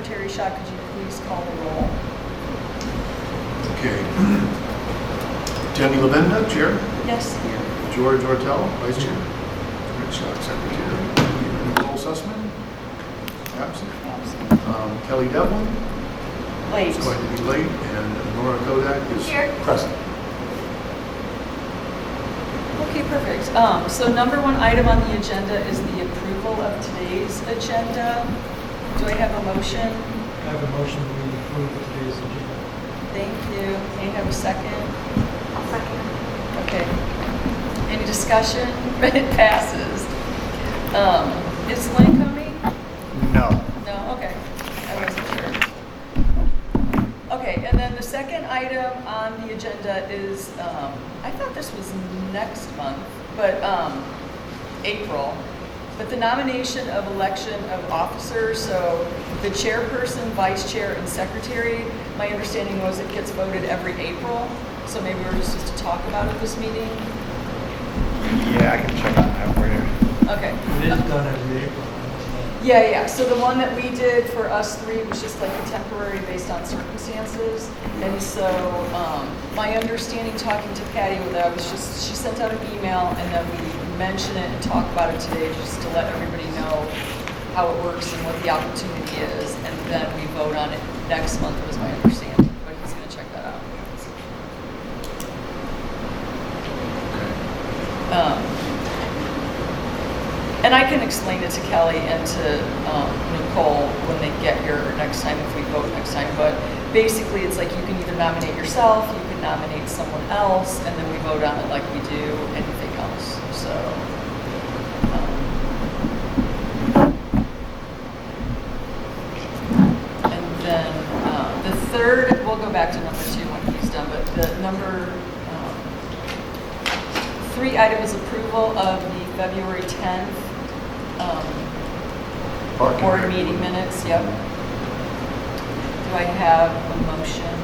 Secretary Shaw, could you please call the roll? Okay. Jenny Lavenda, Chair. Yes, here. George Ortell, Vice Chair. Rich Shaw, Secretary. Nicole Sussman, absent. Kelly Devlin Late. is going to be late, and Nora Kodak is Here. present. Okay, perfect. So number one item on the agenda is the approval of today's agenda. Do I have a motion? I have a motion to approve today's agenda. Thank you. May I have a second? I'll second. Okay. Any discussion? It passes. Is Lynn coming? No. No? Okay. I wasn't sure. Okay, and then the second item on the agenda is, I thought this was next month, but April. But the nomination of election of officers, so the chairperson, vice chair, and secretary, my understanding was it gets voted every April. So maybe we're just to talk about it this meeting. Yeah, I can check on that for you. Okay. It is done every April. Yeah. So the one that we did for us three was just like a temporary based on circumstances. And so my understanding talking to Patty with that was just, she sent out an email and then we mention it and talk about it today just to let everybody know how it works and what the opportunity is. And then we vote on it next month was my understanding, but he's gonna check that out. And I can explain it to Kelly and to Nicole when they get here next time, if we vote next time. But basically, it's like you can either nominate yourself, you can nominate someone else, and then we vote on it like we do anything else. So, and then the third, we'll go back to number 2 when he's done. But the number 3 item is approval of the February 10th Parking board lot. meeting minutes. Yep. Do I have a motion?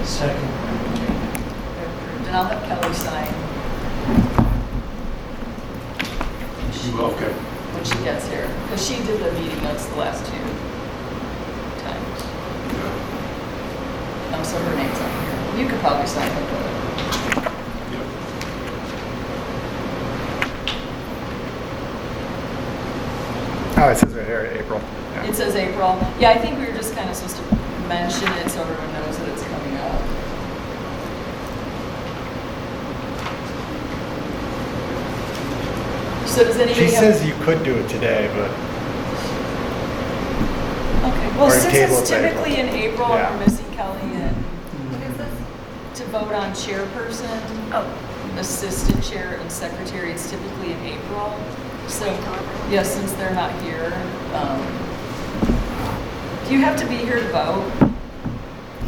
Second. And I'll have Kelly sign Okay. when she gets here, because she did the meeting notes the last 2 times. So her name's on here. You could probably sign it, but. Yep. Oh, it says right here, April. Yeah. It says April. Yeah, I think we were just kind of supposed to mention it so everyone knows that it's coming up. So does anybody She have? says you could do it today, but Okay, well, or since table it's it to typically in April, and Yeah. we're missing Kelly and What is this? to vote on chairperson, Oh, assistant chair, and secretary, it's typically in April. So, yeah, since they're not here, do you have to be here to vote?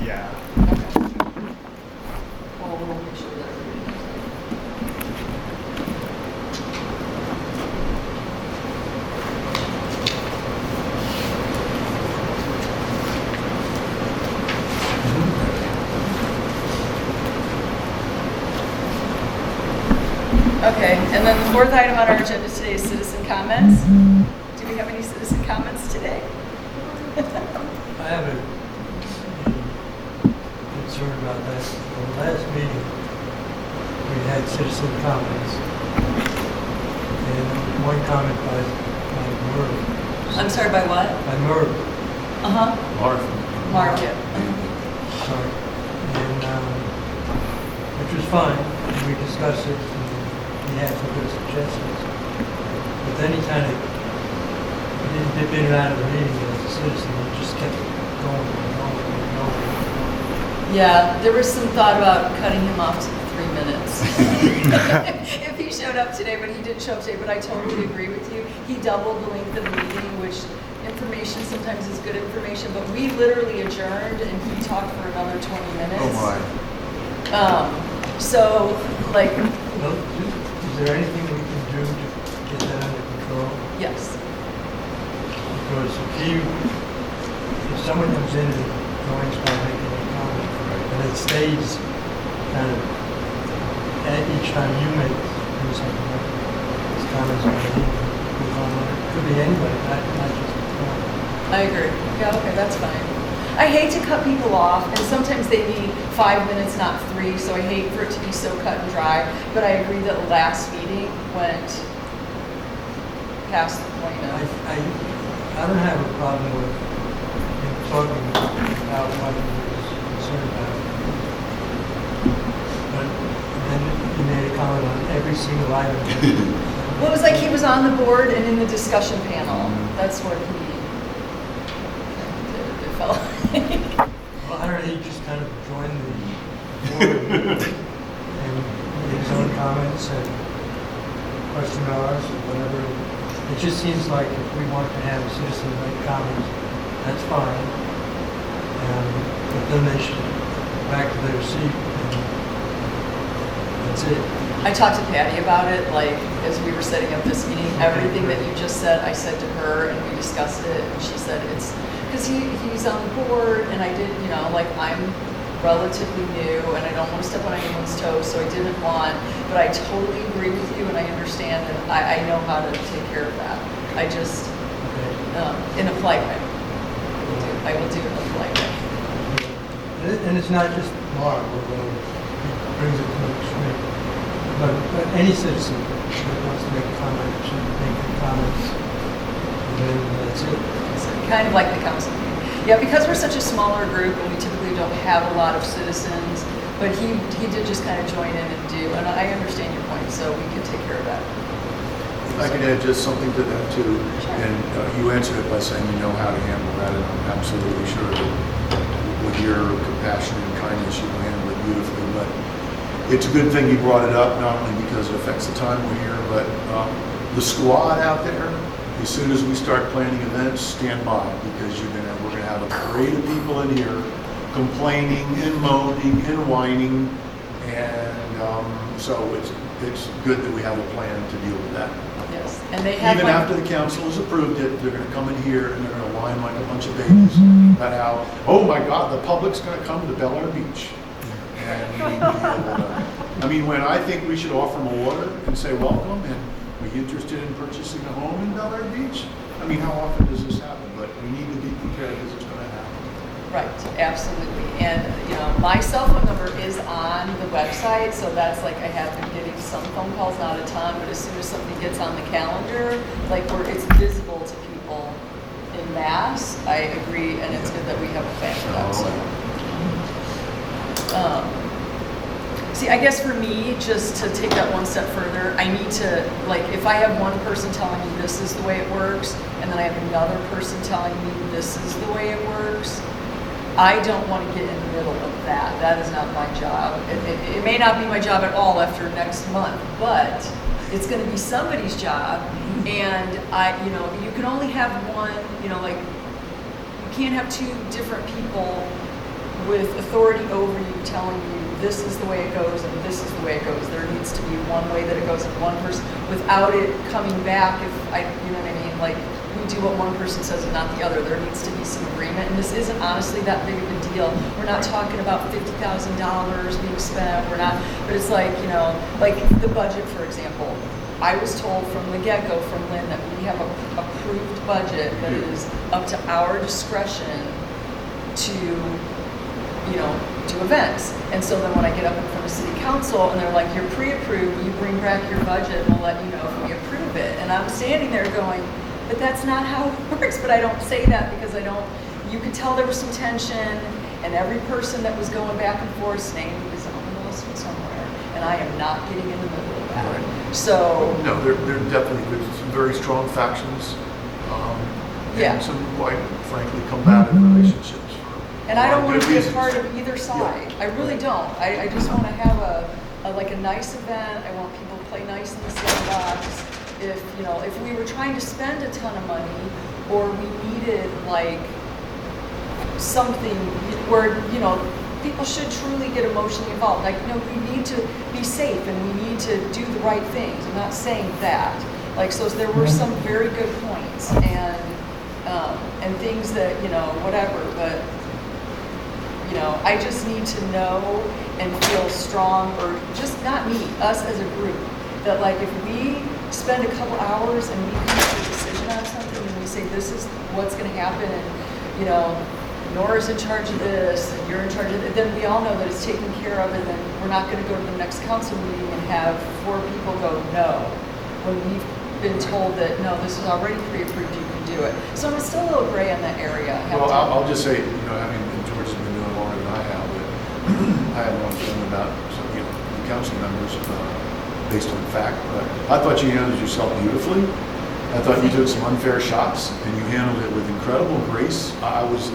yeah. Okay. Well, we'll make sure that everybody knows that. Okay, and then the fourth item on our agenda today is citizen comments. Do we have any citizen comments today? I have a concern about that. The last meeting, we had citizen comments. And one comment by Merv. I'm sorry, by what? By Merv, Uh-huh, Martha. Mark, yeah. sorry. And, which was fine, and we discussed it, and he had some good suggestions. But then he kind of, he didn't dip in and out of the meeting as a citizen, he just kept going and going and going and going. Yeah, there was some thought about cutting him off to 3 minutes. If he showed up today, but he didn't show up today, but I totally agree with you. He doubled the length of the meeting, which information sometimes is good information, but we literally adjourned and he talked for another 20 minutes. Oh, my. So, like, Well, is there anything we can do to get that under control? yes. Because if someone comes in and joins by making a comment, and it stays kind of, at each time you make something like this comments on it, could be anybody, not just one. I agree. Yeah, okay, that's fine. I hate to cut people off, and sometimes they need 5 minutes, not 3, so I hate for it to be so cut and dry, but I agree that last meeting went past the point of, I don't have a problem with him talking about what he was concerned about. But then he made a comment on every single item. well, it was like he was on the board and in the discussion panel. That's where he did, it felt like. Well, I don't know, he just kind of joined the board and made his own comments and question ours or whatever. It just seems like if we want to have a citizen make comments, that's fine. But then they should go back to their seat and that's it. I talked to Patty about it, like, as we were setting up this meeting, everything that you just said, I said to her, and we discussed it, and she said it's, because he's on the board, and I did, you know, like, I'm relatively new, and I don't want to step on anyone's toes, so I didn't want, but I totally agree with you, and I understand, and I know how to take care of that. I just, in a polite way. I will do it in a polite way. And it's not just Mark, although he brings it to the extreme. But any citizen that wants to make a comment should make the comments, and then that's it. So kind of like the council meeting. Yeah, because we're such a smaller group and we typically don't have a lot of citizens, but he did just kind of join in and do, and I understand your point, so we can take care of that. If I could add just something to that too, and you answered it by saying you know how to handle that, and I'm absolutely sure that with your compassion and kindness you will handle it beautifully, but it's a good thing you brought it up, not only because it affects the time we're here, but the squad out there, as soon as we start planning events, stand by, because we're gonna have a parade of people in here complaining and moaning and whining, and so it's good that we have a plan to deal with that. Yes, and they have. Even after the council has approved it, they're gonna come in here and they're gonna whine like a bunch of babies about how, oh my God, the public's gonna come to Bel Air Beach. And we need to be able to, I mean, when I think we should offer them a water and say, welcome, and are you interested in purchasing a home in Bel Air Beach? I mean, how often does this happen? But we need to be prepared because it's gonna happen. Right, absolutely. And, you know, my cell phone number is on the website, so that's like, I have been getting some phone calls, not a ton, but as soon as something gets on the calendar, like where it's visible to people in mass, I agree, and it's good that we have a plan for that, so. See, I guess for me, just to take that one step further, I need to, like, if I have one person telling me this is the way it works, and then I have another person telling me this is the way it works, I don't want to get in the middle of that. That is not my job. It may not be my job at all after next month, but it's going to be somebody's job. And you can only have one, like, you can't have two different people with authority over you telling you this is the way it goes and this is the way it goes. There needs to be one way that it goes and one person, without it coming back, you know what I mean? Like, we do what one person says and not the other. There needs to be some agreement, and this isn't honestly that big of a deal. We're not talking about $50,000 being spent. We're not, but it's like, like the budget, for example. I was told from the get-go from Lynn that we have a approved budget that is up to our discretion to do events. And so then when I get up in front of city council and they're like, you're pre-approved, you bring back your budget and we'll let you know if we approve it. And I'm standing there going, but that's not how it works. But I don't say that because you could tell there was some tension, and every person that was going back and forth name is on the list somewhere. And I am not getting in the middle of that. Right. So. No, there definitely there's some very strong factions, and some quite frankly combative relationships. And I don't want to be a reasons. part of either side. I really don't. I just want to have a nice event. I want people to play nice in the sandbox. If we were trying to spend a ton of money, or we needed like something where people should truly get emotionally involved. Like, we need to be safe and we need to do the right things. I'm not saying that. Like, so there were some very good points and things that whatever, but. I just need to know and feel strong, or just not me, us as a group, that like if we spend a couple hours and we come to a decision on something and we say, this is what's gonna happen, and, you know, Nora's in charge of this, and you're in charge of it, then we all know that it's taken care of, and then we're not gonna go to the next council meeting and have 4 people go, no, when we've been told that, no, this is already pre-approved, you can do it. So I'm still a little gray in that area. I have Well, to- I'll just say, you know, having George has been doing it longer than I have, but I have one feeling about some, you know, the council members based on fact. But I thought you handled yourself beautifully. I thought you took some unfair shots and you handled it with incredible grace. I was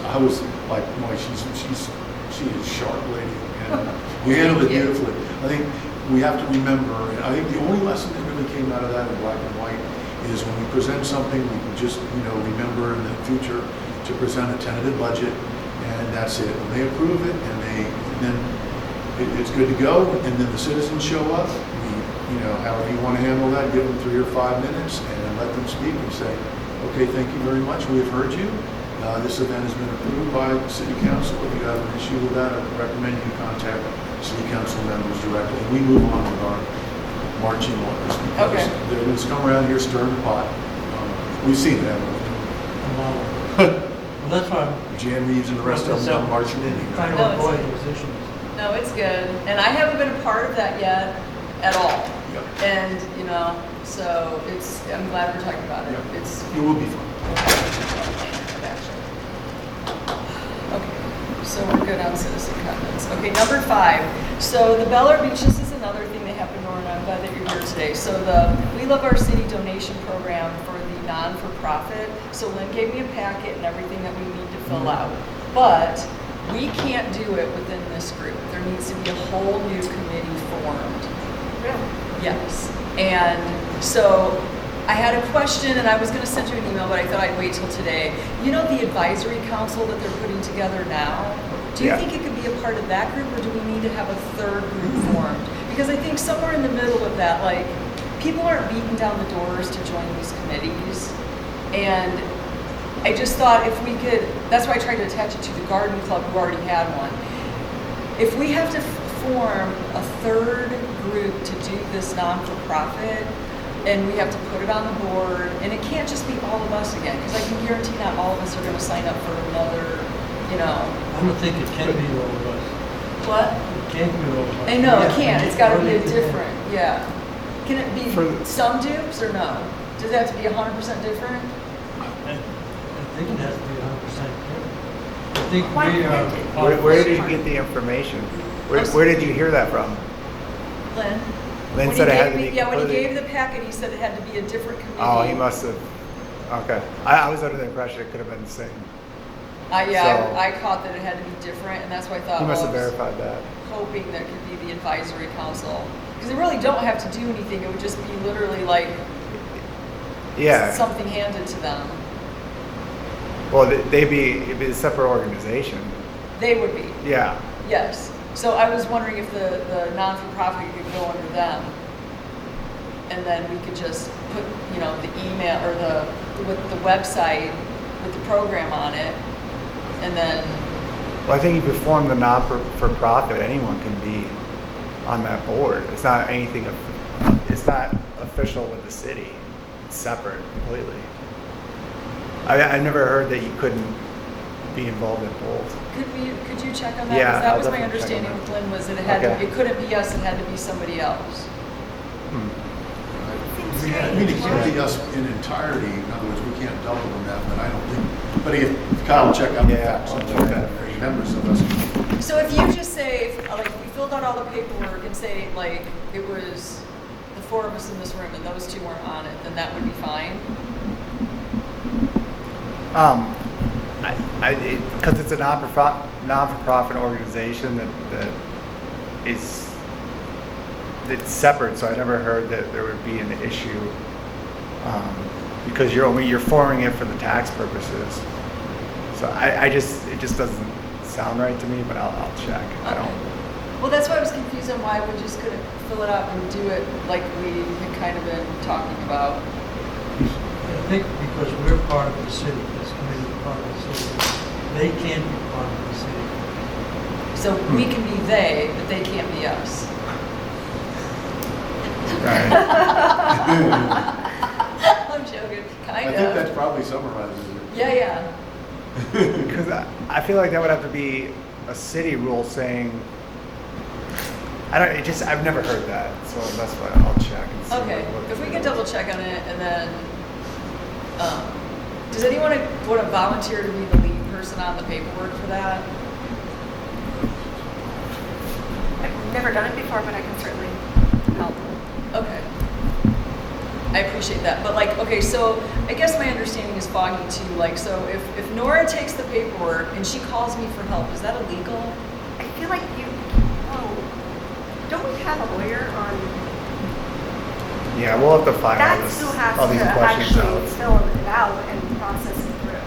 like, boy, she is a sharp lady, and you handled it beautifully. I think we have to remember, and I think the only lesson that really came out of that in black and white is when we present something, we can just, you know, remember in the future to present a tentative budget, and that's it. When they approve it, and then it's good to go, and then the citizens show up, you know, however you want to handle that, give them 3 or 5 minutes, and let them speak and say, okay, thank you very much, we have heard you. This event has been approved by the city council. If you have an issue with that, I recommend you contact city council members directly. We move on with our marching orders. Okay. They're going to come around here stirring the pot. We've seen that. Well, that's why I'm Jan Reeves and the rest of them come marching in trying here. to No, it's- avoid those issues. No, it's good, and I haven't been a part of that yet, at all. Yep. And, you know, so I'm glad we're talking about it. Yep. It's, It will be fun. okay, so we're good on citizen comments. Okay, number 5. So the Bel Air Beach, this is another thing that happened, Nora, and I'm glad that you're here today. So the We Love Our City donation program for the non-for-profit. So Lynn gave me a packet and everything that we need to fill out. But we can't do it within this group. There needs to be a whole new committee formed. Yes. And so I had a question, and I was going to send you an email, but I thought I'd wait till today. You know the advisory council that they're putting together now? Do you Yeah. think it could be a part of that group, or do we need to have a third group formed? Because I think somewhere in the middle of that, like, people aren't beating down the doors to join these committees. And I just thought if we could, that's why I tried to attach it to the garden club who already had one. If we have to form a third group to do this non-for-profit, and we have to put it on the board, and it can't just be all of us again, because I can guarantee not all of us are going to sign up for another, you know. I don't think it can be all of us. What? It can't be all of us. I know, it Yeah, can't, it's got to be a yeah. different, yeah. Can it be For- some dupes or no? Does it have to be 100% different? I think it has to be 100% different. I think Why we are. can't it? Where did you get the information? Where did you hear that from? Lynn? Lynn When said he it had gave to me- be Yeah, when he completely- gave the packet, he said it had to be a different committee. Oh, he must have. Okay. I was under the impression it could have been the same. Yeah, So- I caught that it had to be different, and that's why I thought, He must well, have I was verified that. hoping that could be the advisory council. Because they really don't have to do anything, it would just be literally like Yeah. something handed to them. Well, it'd be a separate organization. They would be, Yeah. yes. So I was wondering if the non-for-profit could go under them. And then we could just put, you know, the email or with the website with the program on it. And then, Well, I think if you form the non-for-profit, anyone can be on that board. It's not anything. It's not official with the city. It's separate completely. I never heard that you couldn't be involved in both. could you check on that? Yeah, 'Cause that I'll was my definitely check on understanding that. with Lynn, was that it had, Okay. it couldn't be us, it had to be somebody else. Hmm. Seems We I had- mean, it strange. can't be us in entirety, in other words, we can't double on that, but I don't think, but again, Kyle, check out the Yeah, facts, I'll and check check that. out if members of us. So if you just say, like, we filled out all the paperwork and say, like, it was the 4 of us in this room and those 2 weren't on it, then that would be fine? Because it's a non-for-profit organization that is it's separate, so I never heard that there would be an issue because you're forming it for the tax purposes. So it just doesn't sound right to me, but I'll check. I Okay. don't. Well, that's why I was confused on why we just couldn't fill it out and do it like we had kind of been talking about. I think because we're part of the city, this committee is part of the city, they can't be part of the city. So we can be they, but they can't be us. Right. I'm joking. kind I of. think that probably summarizes it. Yeah. Because I feel like that would have to be a city rule saying, I've never heard that, so that's why I'll check and see. Okay, what if we it can is. double check on it, and then, does anyone want to volunteer to be the lead person on the paperwork for that? I've never done it before, but I can certainly help. Okay. I appreciate that, but like, okay, so I guess my understanding is foggy too, like, so if Nora takes the paperwork and she calls me for help, is that illegal? I feel like don't we have a lawyer on? Yeah, we'll have to find all That's this, who has all these to questions actually out. fill it out and process it through.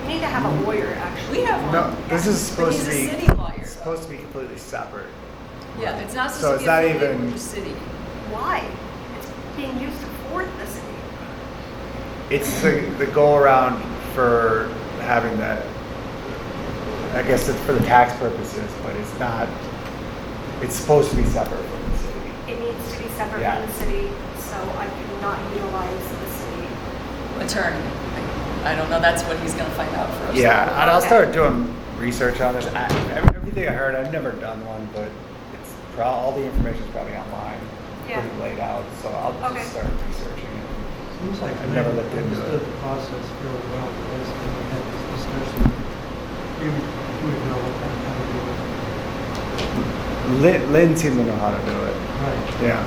We need to have a lawyer, actually. We have one. No, this is But supposed to he's be. a city lawyer. It's supposed to be completely separate. Yeah, it's not So supposed it's to be not affiliated even- with the city. Why? It's being used to thwart the city. It's the go around for having that. I guess it's for the tax purposes, but it's not. It's supposed to be separate from the city. It needs to be separate Yeah. from the city, so I cannot utilize the city. Attorney. I don't know, that's what he's gonna find out for us. Yeah, and I'll Okay. start doing research on this. Everything I heard, I've never done one, but it's all the information's probably online, Yeah. pretty laid out. So I'll Okay. just start researching it. Seems like I've never looked into understood it. the process really well, because when we had this discussion, you would know what kind of do it. Lynn seemed to know how to do it. Right. Yeah.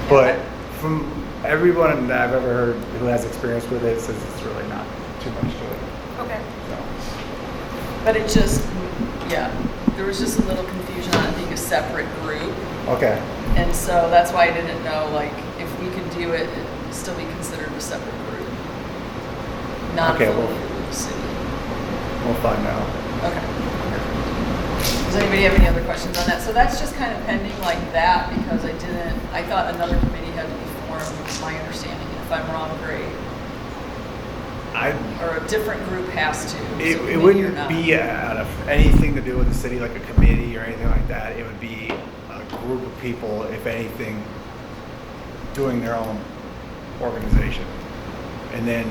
But from everyone that I've ever heard who has experience with it, says it's really not too much to it. Okay. So. But it just, yeah, there was just a little confusion on it being a separate group. Okay. And so that's why I didn't know, like, if we could do it and still be considered a separate group. Not Okay, well- affiliated with the city. We'll find out. Okay. Does anybody have any other questions on that? So that's just kind of pending like that because I thought another committee had to be formed, was my understanding. And if I'm wrong, great. Or a different group has to. so It committee or wouldn't not. be out of anything to do with the city, like a committee or anything like that. It would be a group of people, if anything, doing their own organization. And then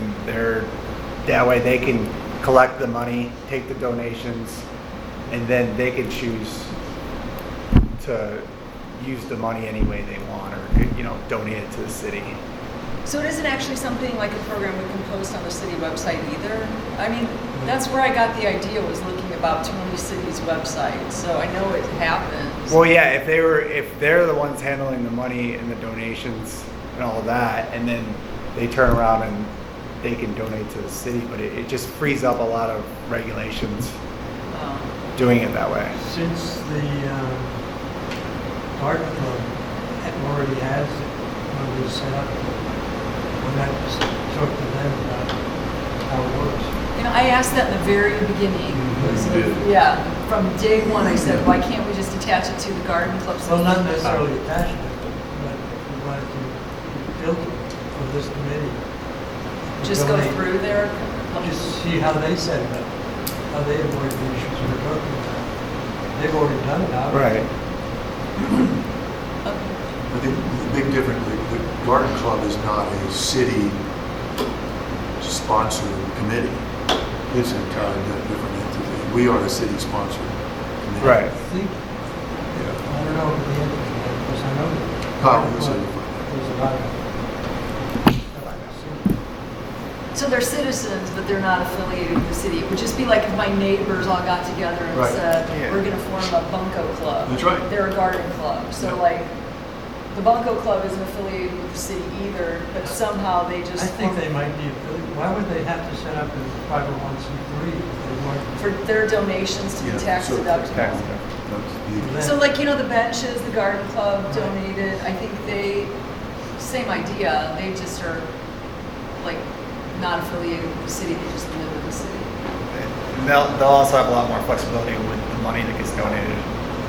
that way they can collect the money, take the donations, and then they can choose to use the money any way they want or, donate it to the city. So it isn't actually something like a program we can post on the city website either? I mean, that's where I got the idea, was looking about Tony City's website, so I know it happens. Well, yeah, if they're the ones handling the money and the donations and all of that, and then they turn around and they can donate to the city, but it just frees up a lot of regulations doing it that way. Since the garden club already has it already set up, when I talk to them about how it works. I asked that in the very beginning. Was You did. Yeah, from day one, I said, why can't we just attach it to the garden club? Well, not necessarily attachment, but if we wanted to filter for this committee. Just go donate, through there? Just see how they set it up, how they avoid the issues we're talking about. They've already done it, obviously. Okay. I think the big difference, the Garden Club is not a city-sponsored committee. It's an entirely different entity. We are a city-sponsored committee. Right. I think, Yeah. I don't know the answer to that, because I know that. Kyle, you said it. There's a lot of. So they're citizens, but they're not affiliated with the city. It would just be like if my neighbors all got together and Right. said, Yeah. we're gonna form a bunco club. That's right. They're a garden club. So Yeah. like, the bunco club isn't affiliated with the city either, but somehow they just. I think form- they might be affiliated. Why would they have to set up a 501c3 if they weren't? For their donations to be Yeah, tax so- deductible. Tax. That's So like, the benches, the garden club donated, I think same idea, they just are like not affiliated with the city, they just live in the city. And they'll also have a lot more flexibility with the money that gets donated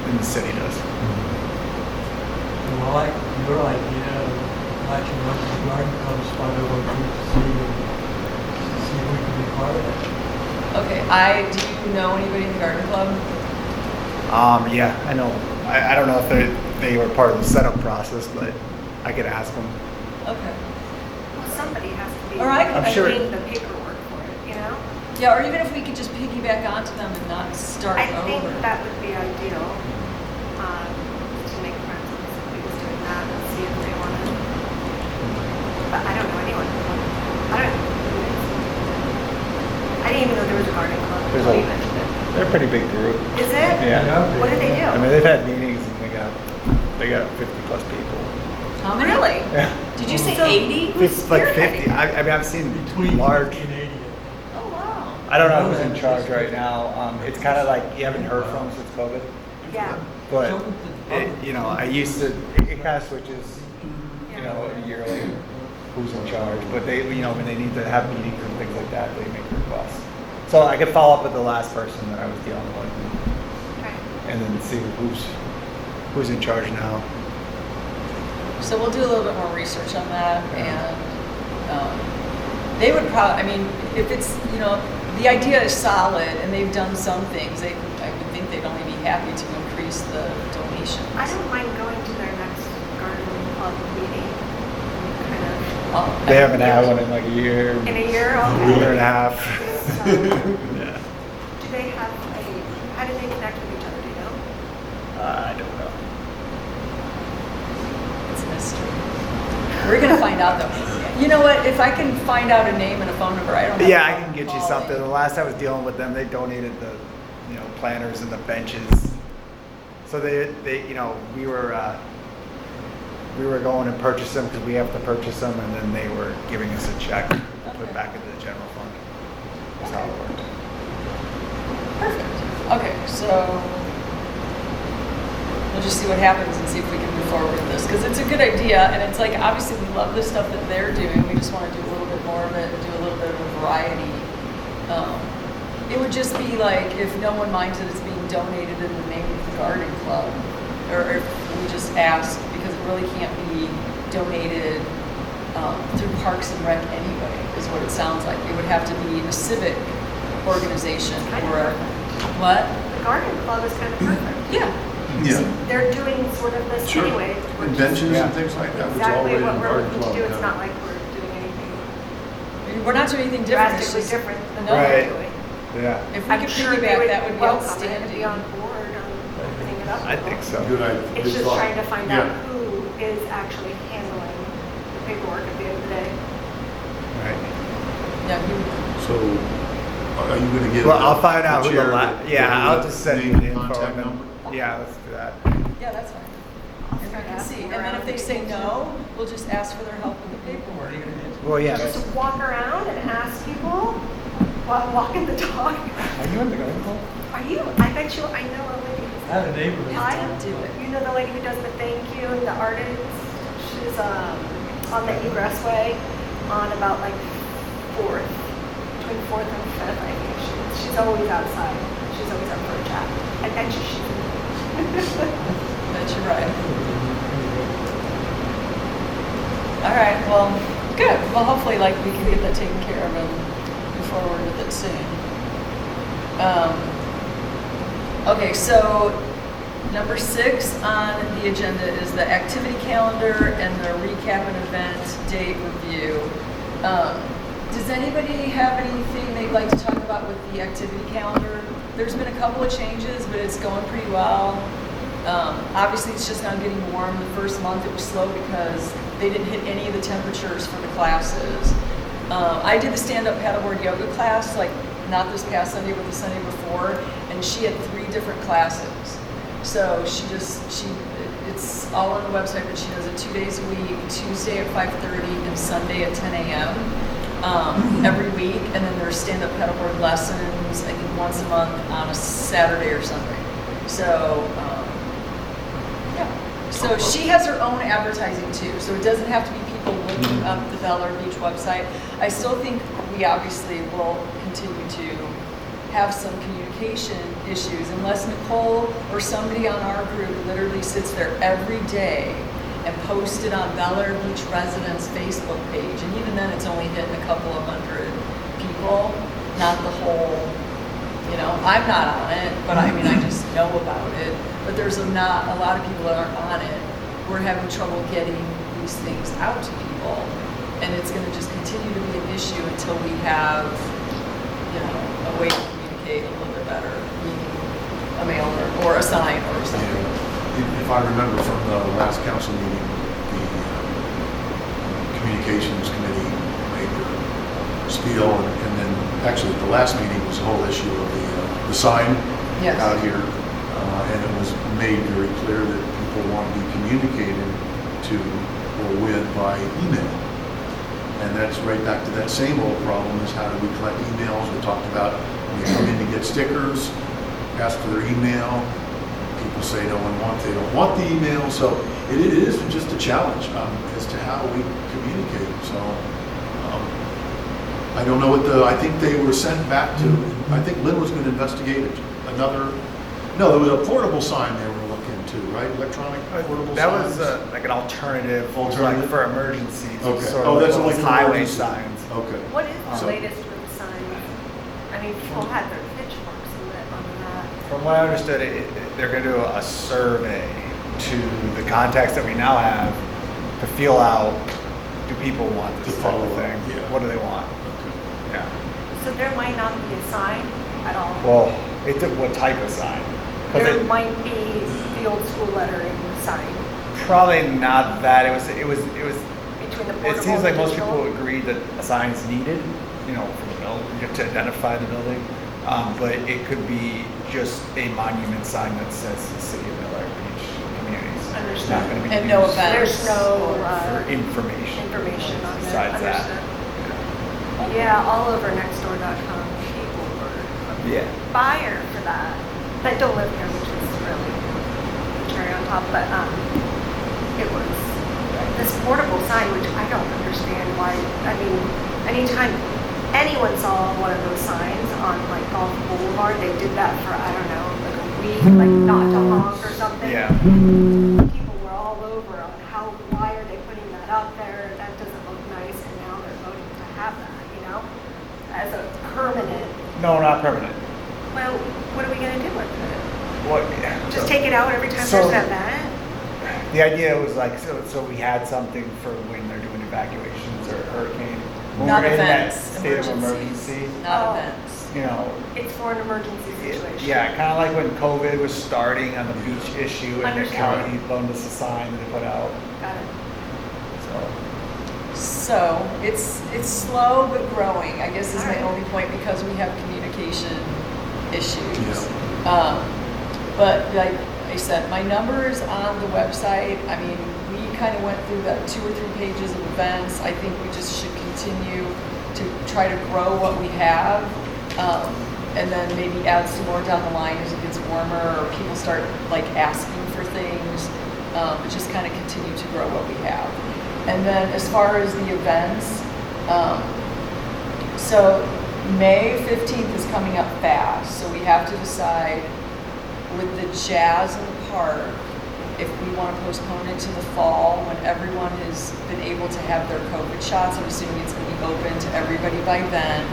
than the city does. And I like your idea of latching on to the garden club spot over to see if we can be part of it. Okay, do you know anybody in the garden club? Yeah, I know. I don't know if they were part of the setup process, but I could ask them. Okay. Well, some somebody has to be Or I could- I'm sure- doing the paperwork for it, you know? Yeah, or even if we could just piggyback onto them and not start I over. think that would be ideal, to make friends with somebody who's doing that and see if they want to. But I don't know anyone who wants, I don't know who it is. I didn't even know there was a garden club There's until a- you mentioned it. They're a pretty big group. Is it? Yeah. What do they do? I mean, they've had meetings and they got 50 plus people. How many? Really? Yeah. Did you say So- 80? Who's Like spearheading 50. I mean, I've seen Between large. 50 and 80. Oh, wow. I don't know who's in charge right now. It's kind of like you haven't heard from since COVID, Yeah. but I used to. It kind of switches, yearly. Who's in charge? But they, when they need to have meetings and things like that, they make requests. So I could follow up with the last person that I was dealing with, Okay. and then see who's in charge now. So we'll do a little bit more research on that, and they would probably, I mean, if it's, the idea is solid, and they've done some things, I would think they'd only be happy to increase the donations. I don't mind going to their next garden club meeting. Kind of Well, They haven't had one in like a year, in a year. a Okay. year and a half. So, Yeah. do they have how do they connect with each other? Do you know? I don't know. It's a mystery. We're gonna find out though. You know what? If I can find out a name and a phone number, I don't have. Yeah, a I problem can get you calling. something. The last I was dealing with them, they donated the, planters and the benches. So they, we were going and purchase them because we have to purchase them, and then they were giving us a check to put Okay. back into the general fund. That's how it worked. Perfect. Okay, so we'll just see what happens and see if we can move forward with this, because it's a good idea, and it's like, obviously, we love the stuff that they're doing, we just want to do a little bit more of it, and do a little bit of a variety. It would just be like, if no one minds that it's being donated in the name of the garden club, or if we just ask, because it really can't be donated through Parks and Rec anyway, is what it sounds like. It would have to be a civic organization, Kind of or, perfect. what? The garden club is kind of perfect. Yeah. Yeah. They're doing sort of this Sure. anyway. We're just Inventions Yeah. and things like that was Exactly already in what the we're garden looking club. to do. It's yeah. not like we're doing anything We're not doing anything different. it's drastically just- different than No. what Right. we're doing. Yeah, If we I'm could sure they piggyback, that would be welcome it outstanding. and be on board on opening it up. I think so. Good idea. It's Good just thought. trying to find Yeah. out who is actually handling the paperwork at the end of the day. Right. Yeah, you, So, are you gonna give? Well, I'll find out who the chair I'll just send you name the and info. contact And then, number? yeah, let's do that. yeah, that's fine. If I can see. And then Around if they say people. no, we'll just ask for their help with the paperwork. Well, yeah. Just walk around and ask people while walking the dog. Are you in the garden club? Are you? I bet you, I know a lady. I had a neighbor. I Don't do it. You know the lady who does the thank you and the artist? She's on the Egressway on about like 4th, between 4th and 5th, I think. She's always outside. She's always up for a chat. I bet you she's Bet you're right. All right, well, good. Well, hopefully, like, we can get that taken care of and move forward with it soon. Okay, so number 6 on the agenda is the activity calendar and the recap and event date review. Does anybody have anything they'd like to talk about with the activity calendar? There's been a couple of changes, but it's going pretty well. Obviously, it's just now getting warm. The first month it was slow because they didn't hit any of the temperatures for the classes. I did the stand-up paddleboard yoga class, like not this past Sunday, but the Sunday before, and she had 3 different classes. So it's all on the website, but she does it 2 days a week, Tuesday at 5:30 and Sunday at 10 a.m. Every week, and then there's stand-up paddleboard lessons, I think once a month on a Saturday or Sunday. So, yeah. So she has her own advertising too, so it doesn't have to be people looking up the Bel Air Beach website. I still think we obviously will continue to have some communication issues unless Nicole or somebody on our group literally sits there every day and posts it on Bel Air Beach Residents Facebook page. And even then, it's only hitting a couple of hundred people, not the whole, I'm not on it, but I mean, I just know about it. But there's not a lot of people that aren't on it. We're having trouble getting these things out to people. and it's gonna just continue to be an issue until we have, you know, a way to communicate a little bit better, meaning a mailer or a sign or something. If I remember from the last council meeting, the communications committee made their spiel, and then actually at the last meeting was the whole issue of the sign Yes. out here, and it was made very clear that people want to be communicated to or with by email. And that's right back to that same old problem is how do we collect emails? We talked about when you come in to get stickers, ask for their email. People say they don't want the email. So it is just a challenge as to how we communicate. So I don't know I think they were sent back to, I think Lynn was going to investigate no, there was a portable sign they were looking into, right? Electronic portable That signs. was like an alternative, Alternative? like for emergencies. Okay. Sort Oh, of that's like only those for highway emergency. signs. Okay. What is the So- latest with the signs? I mean, people had their pitchforks in it on that. From what I understood, they're going to do a survey to the contacts that we now have to feel out, do people want this To type follow of up, thing? yeah. What do they want? Okay. Yeah. So there might not be a sign at all. Well, what type of sign? 'Cause There it- might be the old school lettering sign Probably not that. It was. between the portable It seems and like the most people digital. agreed that a sign is needed, you know, for the building, to identify the building. But it could be just a monument sign that says the City of Miller Beach Communities. It's not going to be And no used event. There's no for information. information on there. Besides that. Understood. Yeah, all over nextdoor.com, people were Yeah. fire for that. That don't live here, which is really cherry on top, but it was this portable sign, which I don't understand why. I mean, anytime anyone saw one of those signs on like Golf Boulevard, they did that for I don't know, like a week, like not to honk or something. Yeah. People were all over on why are they putting that up there? That doesn't look nice, and now they're voting to have that, you know, as a permanent. No, not permanent. Well, what are we gonna do with it? What? Just take it out every time So- there's an event? The idea was like, so we had something for when they're doing evacuations or hurricane. When Not we're in that events, state of emergencies. emergency, Not Oh. events. you know, It's for an emergency situation. yeah, kind of like when COVID was starting on the beach issue and the Understood. county loaned us a sign that they put out, Got it. so. So it's slow but growing, I guess is my Alright. only point because we have communication issues. Yeah. But like I said, my numbers on the website, I mean, we kind of went through that 2 or 3 pages of events. I think we just should continue to try to grow what we have. And then maybe add some more down the line as it gets warmer or people start like asking for things. But just kind of continue to grow what we have. And then as far as the events, so May 15th is coming up fast, so we have to decide with the jazz in the park if we want to postpone it to the fall when everyone has been able to have their COVID shots. I'm assuming it's going to be open to everybody by then,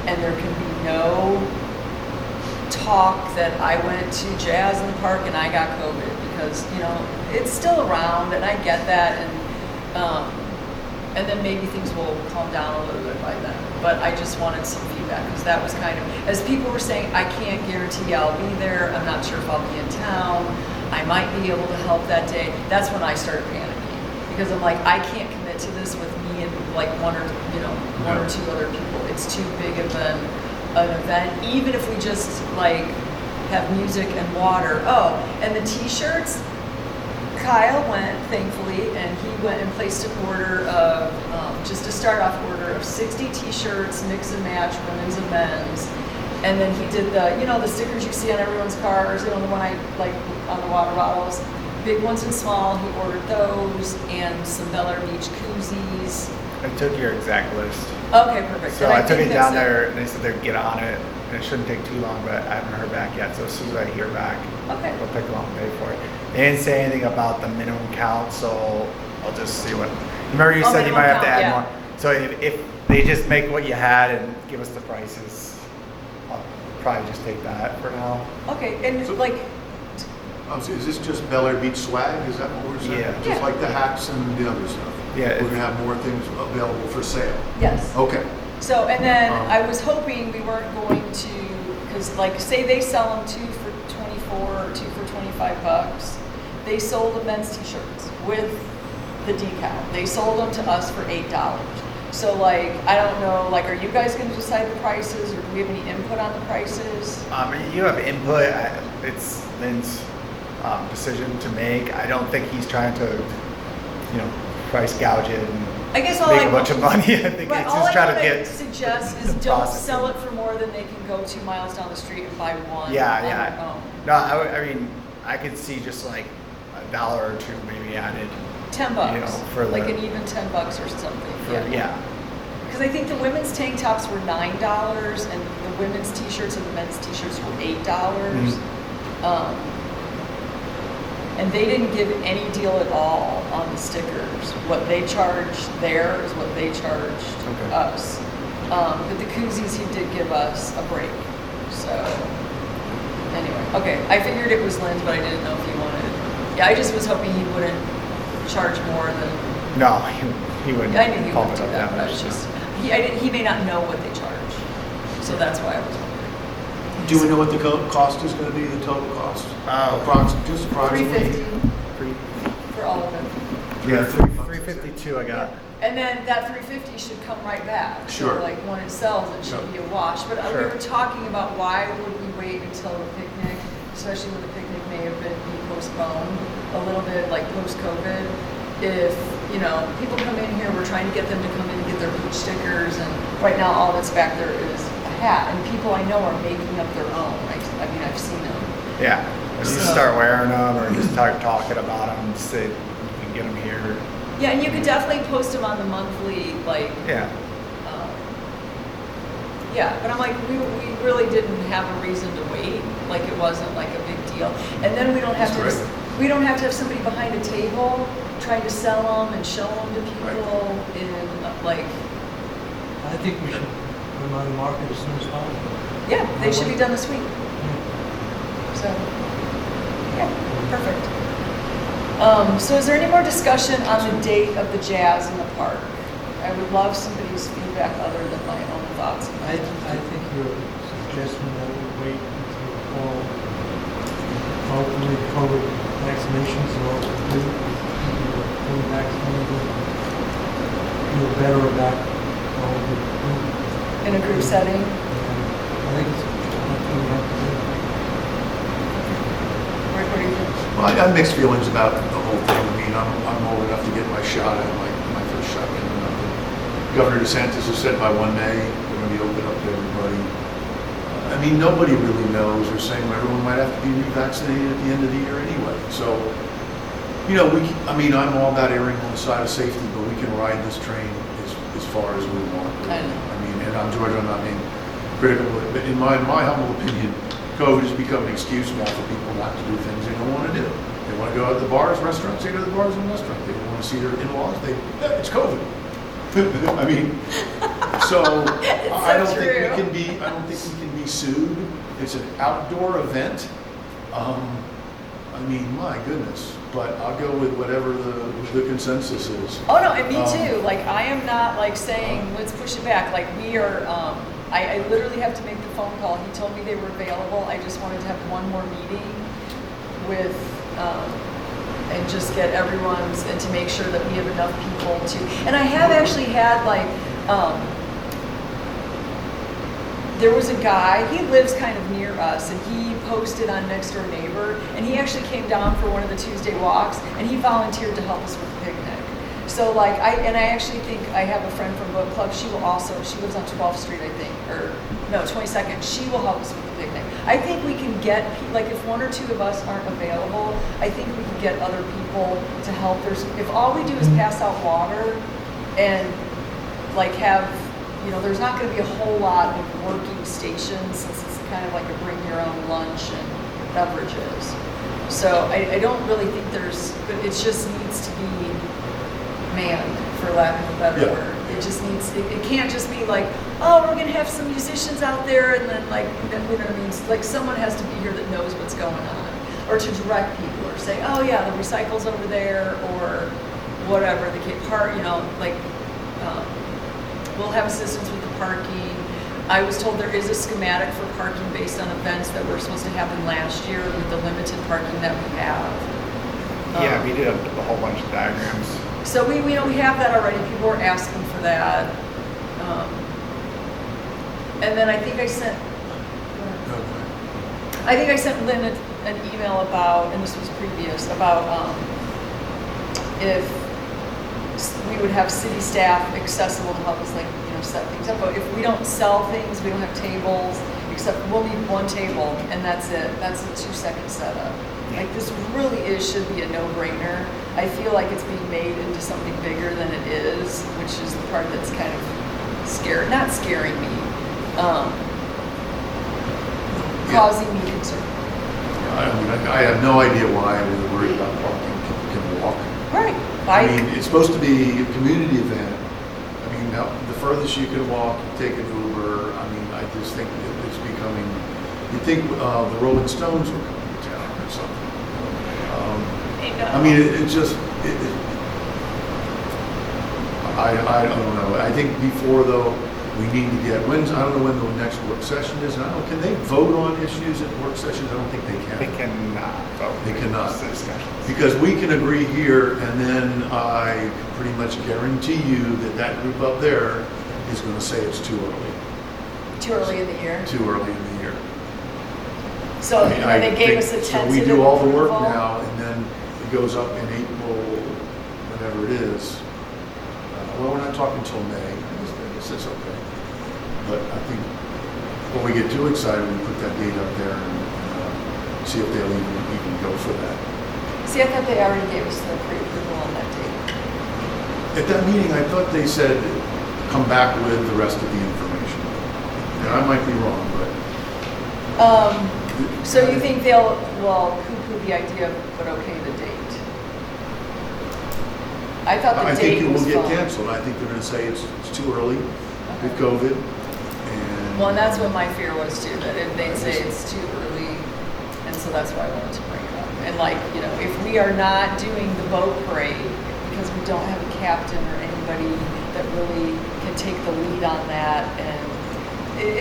and there can be no talk that I went to jazz in the park and I got COVID because, you know, it's still around and I get that, and then maybe things will calm down a little bit by then. But I just wanted some feedback because that was kind of, as people were saying, I can't guarantee I'll be there. I'm not sure if I'll be in town. I might be able to help that day. That's when I started panicking because I'm like, I can't commit to this with me and like one or two other people. It's too big of an event, even if we just like have music and water. Oh, and the t-shirts, Kyle went, thankfully, and he went and placed an order of, just a start off order of 60 t-shirts, mix and match, women's and men's. And then he did the stickers you see on everyone's cars, the one I like on the water bottles, big ones and small. He ordered those and some Bel Air Beach koozies. I took your exact list. Okay, perfect. So And I took think it down that's there and they said they'd get on it and it shouldn't take too long, but I haven't heard back yet. So as soon as I hear back, Okay. we'll pick them up and pay for it. They didn't say anything about the minimum count, so I'll just see what. Remember you Oh, said you minimum might have to count, add yeah. more. So if they just make what you had and give us the prices, I'll probably just take that for now. Okay, and So- like, Is this just Bel Air Beach swag? Is that what we're saying? Yeah. Just Yeah. like the hats and the other stuff? Yeah, We're it's- gonna have more things available for sale? Yes. Okay. So, and then Um, I was hoping we weren't going to, because like, say they sell them 2 for 24 or 2 for 25 bucks. They sold the men's t-shirts with the decal. They sold them to us for $8. So like, I don't know, like, are you guys gonna decide the prices, or do we have any input on the prices? You have input. It's Lynn's decision to make. I don't think he's trying to, price gouge it and I guess all make I a bunch of money. I think Right, it's all just I trying to wanna get. suggest is the don't process sell in. it for more than they can go 2 miles down the street and buy one Yeah, on their yeah. own. No, I mean, I could see just like $1 or $2 maybe added. 10 bucks, You know, for like the- an even 10 bucks or something. Yeah. Because I think the women's tank tops were $9 and the women's t-shirts and the men's t-shirts were $8. Mhm. And they didn't give any deal at all on the stickers. What they charged there is what they charged Okay. us. But the koozies, he did give us a break. So, anyway, okay, I figured it was Lynn's, but I didn't know if he wanted. Yeah, I just was hoping he wouldn't charge more than. No, he wouldn't. I knew he pump wouldn't it do up that, but I much, was so. just. He may not know what they charge, so that's why I was wondering. Do we know what the cost is gonna be, the total cost? Just approximately? $350 for all of it. Yeah, 350. 352 I got. And then that $350 should come right back. Sure. So like when it sells, it should Yep. be a wash. But we Sure. were talking about why would we wait until the picnic, especially when the picnic may have been postponed a little bit, like post-COVID. If, people come in here, we're trying to get them to come in and get their beach stickers, and right now all that's back there is a hat. And people I know are making up their own. I mean, I've seen them. Yeah. If you So- start wearing them or just start talking about them, say you can get them here. Yeah, and you could definitely post them on the monthly, Yeah. Yeah, but I'm like, we really didn't have a reason to wait, like it wasn't like a big deal. And then we don't have That's to, great. we don't have to have somebody behind a table trying to sell them and show them to people in like, I think we should put them on the market as soon as possible. yeah, they should be done this week. So, yeah, perfect. So is there any more discussion on the date of the jazz in the park? I would love somebody's feedback other than my own thoughts. I think your suggestion that we wait until fall, hopefully COVID vaccinations are all complete, people are fully vaccinated, feel better about all the, In a group setting? I think it's what we have to do. Rick, what do you think? Well, I got mixed feelings about the whole thing. I mean, I'm old enough to get my shot at my first shot. Governor DeSantis has said by 1 May, we're going to be open up to everybody. I mean, nobody really knows. They're saying everyone might have to be revaccinated at the end of the year anyway. So, I'm all about erring on the side of safety, but we can ride this train as far as we want. I know. And I'm George, I'm not being critical, but in my humble opinion, COVID has become an excuse now for people not to do things they don't want to do. They want to go out to the bars, restaurants, they go to the bars and restaurants. They don't want to see their in-laws, it's COVID. I mean, so I don't think true. I don't think we can be sued. It's an outdoor event. I mean, my goodness, but I'll go with whatever the consensus is. Oh, no, and me Um, too. Like, I am not like saying, let's push it back. Like, we are, I literally have to make the phone call. He told me they were available. I just wanted to have one more meeting with, and just get everyone's, and to make sure that we have enough people to, and I have actually had like, there was a guy, he lives kind of near us, and he posted on Next Door Neighbor, and he actually came down for one of the Tuesday walks, and he volunteered to help us with the picnic. So like, I actually think I have a friend from Book Club, she lives on 12th Street, I think, or no, 22nd, she will help us with the picnic. I think we can get, like if one or two of us aren't available, I think we can get other people to help. If all we do is pass out water and like have, there's not going to be a whole lot of working stations since it's kind of like a bring your own lunch and beverages. So I don't really think but it just needs to be manned, for lack of a better Yeah. word. It just needs, it can't just be like, oh, we're going to have some musicians out there and then like, you know what I mean? Like someone has to be here that knows what's going on. or to direct people, or say, oh yeah, the recycle's over there, or whatever, the part, like, we'll have assistance with the parking. I was told there is a schematic for parking based on events that were supposed to happen last year with the limited parking that we have. Yeah, we did a whole bunch of diagrams. So we have that already. People were asking for that. And then I think I sent Lynn an email about, and this was previous, about if we would have city staff accessible to help us, like, set things up. But if we don't sell things, we don't have tables, except we'll need one table, and that's it. That's a 2-second setup. Like, this really should be a no-brainer. I feel like it's being made into something bigger than it is, which is the part that's kind of not scaring me, causing me concern. I have no idea why we're worried about parking. People can walk. Right. I mean, it's supposed to be a community event. I mean, the furthest you can walk, take an Uber. I mean, I just think it's becoming, you'd think the Rolling Stones were coming to town or something. I mean, it's just, I don't know. I think before, though, we need to get, I don't know when the next work session is. And I don't, can they vote on issues at work sessions? I don't think they can. They cannot vote. They cannot. It's discussions. Because we can agree here, and then I pretty much guarantee you that that group up there is going to say it's too early. Too early in the year. Too early in the year. So I mean, they gave us a so tentative we do all the work approval. now, and then it goes up in April, whenever it is. Well, we're not talking till May. I guess that's okay. But I think when we get too excited, we put that date up there and see if they'll even go for that. See, I thought they already gave us the pre-approval on that date. At that meeting, I thought they said, come back with the rest of the information. Now, I might be wrong, but. So you think they'll, poo-poo the idea, but okay the date? I thought I the think date it was will get fine. canceled. I think they're going to say it's too early with COVID. And Well, and that's what my fear was too, that they'd say it's too early, and so that's why I wanted to bring it up. And like, if we are not doing the boat parade, because we don't have a captain or anybody that really can take the lead on that, and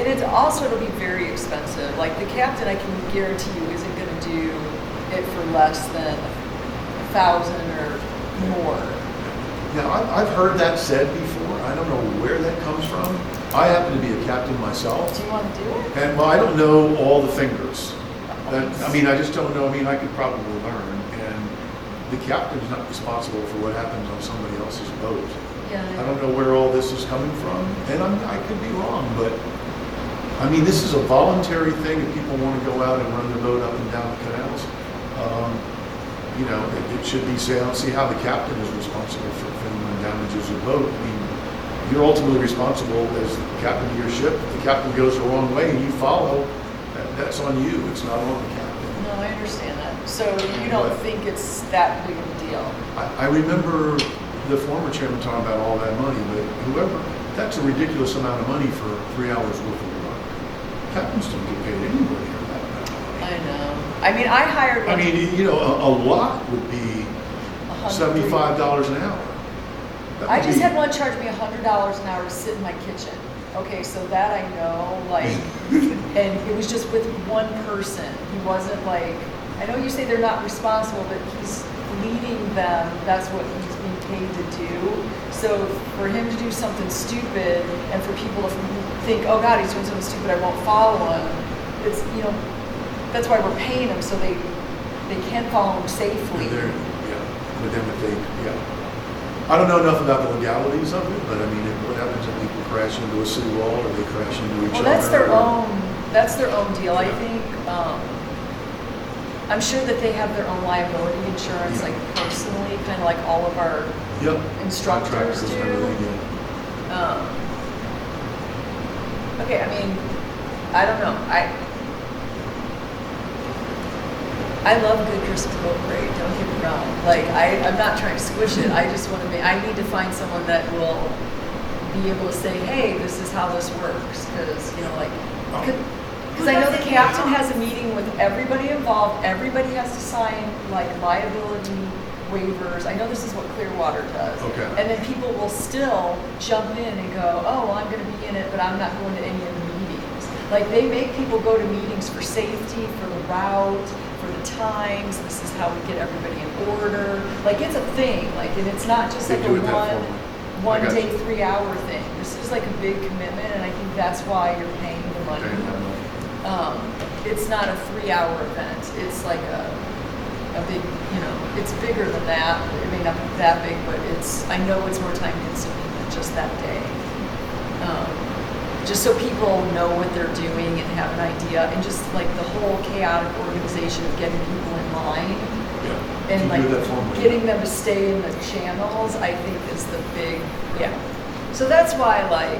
it's also, it'll be very expensive. Like, the captain, I can guarantee you, isn't gonna do it for less than 1,000 or more. now, I've heard that said before. I don't know where that comes from. I happen to be a captain myself. Do you wanna do it? And, well, I don't know all the fingers. I just don't know. I mean, I could probably learn. And the captain's not responsible for what happens on somebody else's boat. Yeah. I don't know where all this is coming from, and I could be wrong, but, I mean, this is a voluntary thing. If people want to go out and run their boat up and down the canals, it should be, I don't see how the captain is responsible for if anyone damages a boat. I mean, you're ultimately responsible as the captain of your ship. If the captain goes the wrong way and you follow, that's on you. It's not on the captain. No, I understand that. So you don't think it's that big of a deal? I remember the former chairman talking about all that money, but that's a ridiculous amount of money for 3 hours worth of work. Captains don't get paid anybody for that amount of money. I know. I mean, I hired I one. mean, a lot would be $75 an hour. That I would just be- had one charge me $100 an hour to sit in my kitchen. Okay, so that I know, like, and it was just with one person. He wasn't like, I know you say they're not responsible, but he's leading them. That's what he's being paid to do. So for him to do something stupid and for people to think, oh God, he's doing something stupid, I won't follow him. It's, that's why we're paying him, so they can follow him safely. But then if they, I don't know enough about the legalities of it, but I mean, what happens if people crash into a city wall or they crash into each other? Well, that's their own deal. I think, I'm sure that they have their own liability insurance, Yeah. like personally, kind of like all of our Yep. instructors Contractors and do. everything, Okay, I mean, I don't know. I love Good Christmas Boat Parade, don't get me wrong. Like, I'm not trying to squish it. I just want to I need to find someone that will be able to say, hey, this is how this works. Because, Because I know the captain has a meeting with everybody involved, everybody has to sign like liability waivers. I know this is what Clearwater does. Okay. And then people will still jump in and go, oh, well, I'm gonna be in it, but I'm not going to any of the meetings. Like, they make people go to meetings for safety, for the route, for the times, this is how we get everybody in order. Like, it's a thing, like, and it's not just They like do a it that formally. one I got day, you. 3-hour thing. This is like a big commitment, and I think that's why you're paying the money. Okay, I know. It's not a 3-hour event. It's like a big, it's bigger than that. It may not be that big, but I know it's more time consuming than just that day. Just so people know what they're doing and have an idea, and just like the whole chaotic organization of getting people in line Yeah. and You like do that formally. getting them to stay in the channels, I think is the big, yeah. So that's why like,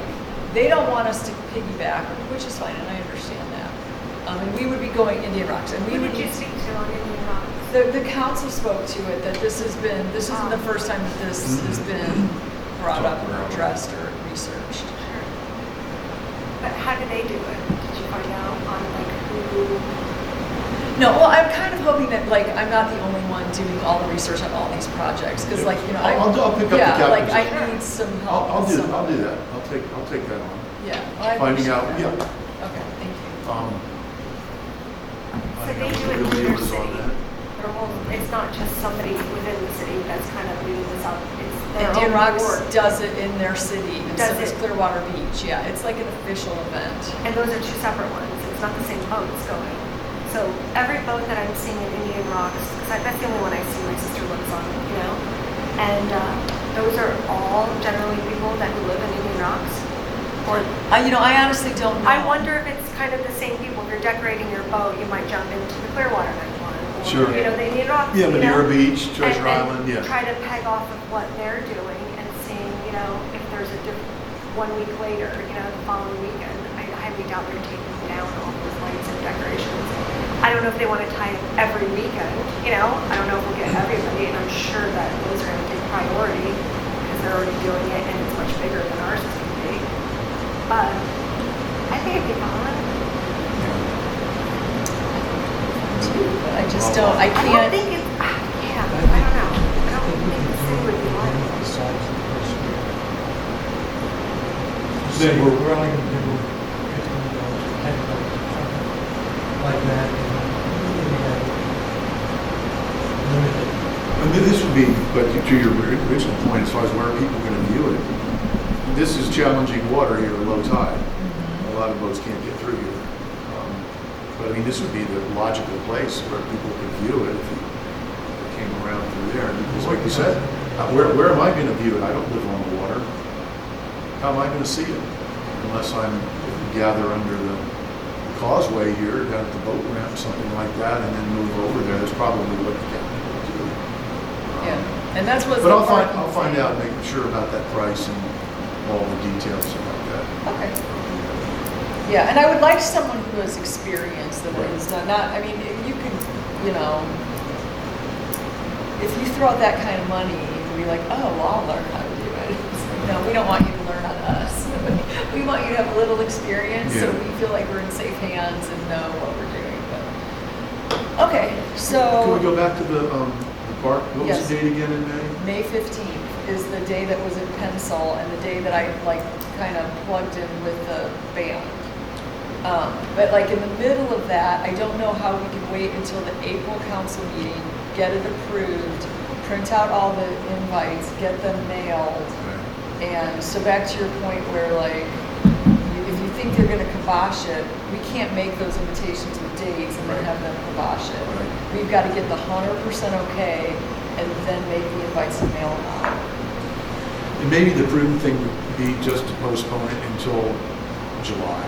they don't want us to piggyback, which is fine, and I understand that. And we would be going Indian Rocks, and we Who would did you be, speak to on Indian Rocks? the council spoke to it, that this isn't the first time that this has been brought up or addressed or researched. Sure. But how do they do it? Did you find out on like who? No, well, I'm kind of hoping that like, I'm not the only one doing all the research on all these projects, because like, I'll pick up the yeah, like captain's- I need some help. I'll with do some- that. I'll take that on. Yeah. well, I Finding appreciate out, that. yeah. Okay, thank you. So Finding they out do what it the in deal your is on city. that. It's not just somebody within the city that's kind of leading this up. It's their Indian own Rocks board. does it in their city, and so Does does it? Clearwater Beach. Yeah, it's like an official event. And those are two separate ones. It's not the same boats going. So every boat that I'm seeing in Indian Rocks, because that's the only one I see my sister lives on, And those are all generally people that live in Indian Rocks. Or I honestly don't know. I wonder if it's kind of the same people. If you're decorating your boat, you might jump into the Clearwater night one. Or, Sure. The Indian Rocks. Yeah, Madeira Beach, and- Treasure and Island, yeah. Try to peg off of what they're doing and seeing, if there's a 1 week later, the following weekend. I highly doubt they're taking down all those lights and decorations. I don't know if they want to tie it every weekend, I don't know if we'll get everybody, and I'm sure that those are going to take priority because they're already doing it and it's much bigger than ours is going to be. But I think it'd be fun. But I just don't. I I don't can't. think it's, yeah, I don't know. I don't think the city would be like it. Besides the first year. Then Say, we're- we're only gonna do $15, $10, something like that. Limited. I mean, this would be, but to your original point, as far as where people are going to view it, this is challenging water here at low tide. A lot of boats can't get through here. But I mean, this would be the logical place where people could view it if you came around through there. And it's like you said, where am I going to view it? I don't live on the water. How am I going to see it? Unless if we gather under the causeway here, down at the boat ramp, something like that, and then move over there. That's probably what the captain will do. Yeah, and that's what's. But the I'll parking find fee. out, make sure about that price and all the details about that. Okay. Yeah, and I would like someone who has experience that has done. Not, I mean, if you can, if you throw out that kind of money, you can be like, oh, well, I'll learn how to do it. It's like, no, we don't want you to learn on us. We want you to have a little experience so Yeah. we feel like we're in safe hands and know what we're doing. But okay, so Can we go back to the park? What was Yes. the date again in May? May 15th is the day that was in Pensel and the day that I kind of plugged in with the band. But like in the middle of that, I don't know how we can wait until the April council meeting, get it approved, print out all the invites, get them mailed. And so back to your point where if you think they're gonna kibosh it, we can't make those invitations with dates and then Right. have them kibosh it. Right. We've gotta get the 100% okay and then make the invites and mail them out. And maybe the prudent thing would be just to postpone it until July.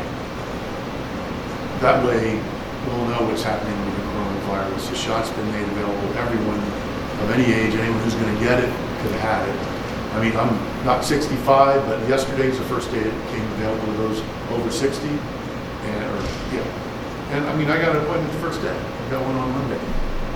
That way, we'll know what's happening with the coronavirus. The shot's been made available to everyone of any age. Anyone who's going to get it could have had it. I mean, I'm not 65, but yesterday's the first day it became available to those over 60. And I mean, I got an appointment the first day. I got one on Monday.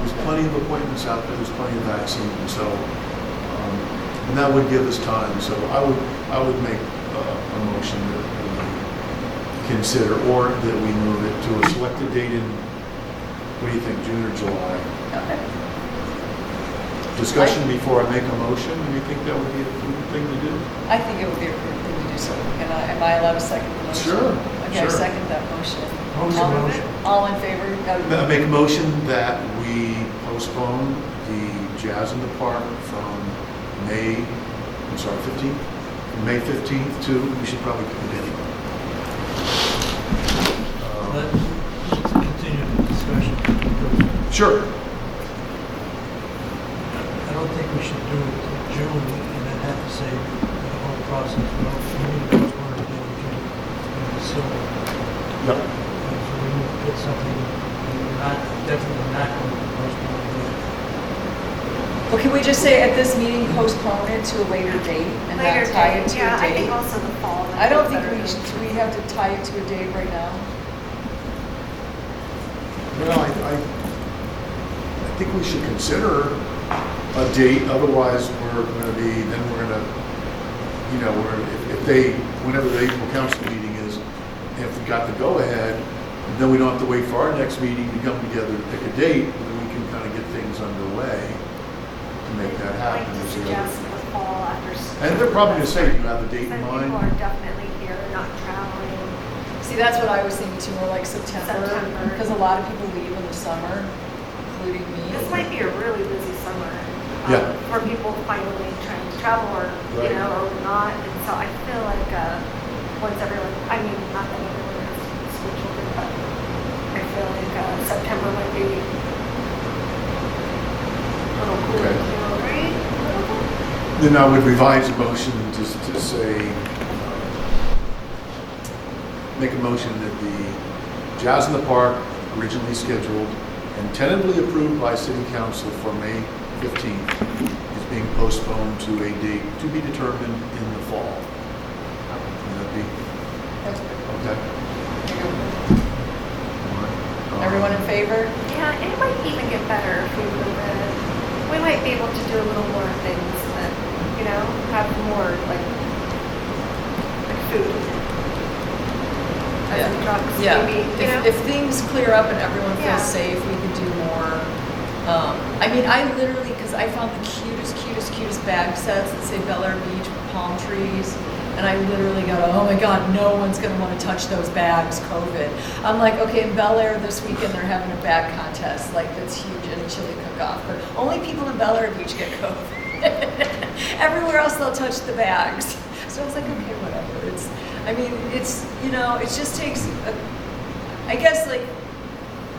There's plenty of appointments out there. There's plenty of vaccines. So, and that would give us time. So I would make a motion that we consider, or that we move it to a selected date in, what do you think, June or July? Okay. Discussion before I make a motion, do you think that would be a prudent thing to do? I think it would be a prudent thing to do so. Am I allowed to second the motion? Sure, Okay, I sure. second that motion. What was the motion? All in favor? I make a motion that we postpone the Jazz in the Park from May, I'm sorry, 15th? From May 15th to, we should probably pick a date. Let's continue the discussion. Sure. I don't think we should do it in June and then have to say the whole process. Well, we need to postpone it in June. So, Yep. so we need to put something, we're not, definitely not going to postpone it. Well, can we just say at this meeting, postpone it to a later date and not Later tie it date, to yeah, a I think date? also the fall. I don't think better we than- should, do we have to tie it to a date right now? Well, I think we should consider a date, otherwise we're gonna be, then we're gonna, you know, if they, whenever the April council meeting is, if we got the go-ahead, then we don't have to wait for our next meeting to come together to pick a date, then we can kind of get things underway to make that I'd happen. like to is the suggest other- the fall after. And they're probably gonna say, do you have a date in Then mind? people are definitely here, not traveling. See, that's what I was thinking too, more like September, September. because a lot of people leave in the summer, including me. This might be a really busy summer. Yeah. For people finally trying to travel or, Right. you know, or not. And so I feel like, once everyone, I mean, not that everyone has school children, but I feel like, September might be a little cooler, Okay. you know, right? Then I would revise the motion just to say, make a motion that the Jazz in the Park, originally scheduled and tentatively approved by City Council for May 15th, is being postponed to a date to be determined in the fall. Would that be, That's good. okay? There you All right. go. Everyone in favor? Yeah, and it might even get better if we move it. We might be able to do a little more things that, you know, have more like food. As in drugs, Yeah, maybe, you know? if things clear up and everyone Yeah. feels safe, we could do more. I mean, I literally, because I found the cutest bag sets that say Bel Air Beach with palm trees, and I literally go, oh my God, no one's gonna wanna touch those bags, COVID. I'm like, okay, in Bel Air this weekend, they're having a bag contest, like, that's huge, and a chili cook-off, but only people in Bel Air Beach get COVID. Everywhere else, they'll touch the bags. So I was like, okay, whatever, I mean, it's, you know, it just takes, I guess, like,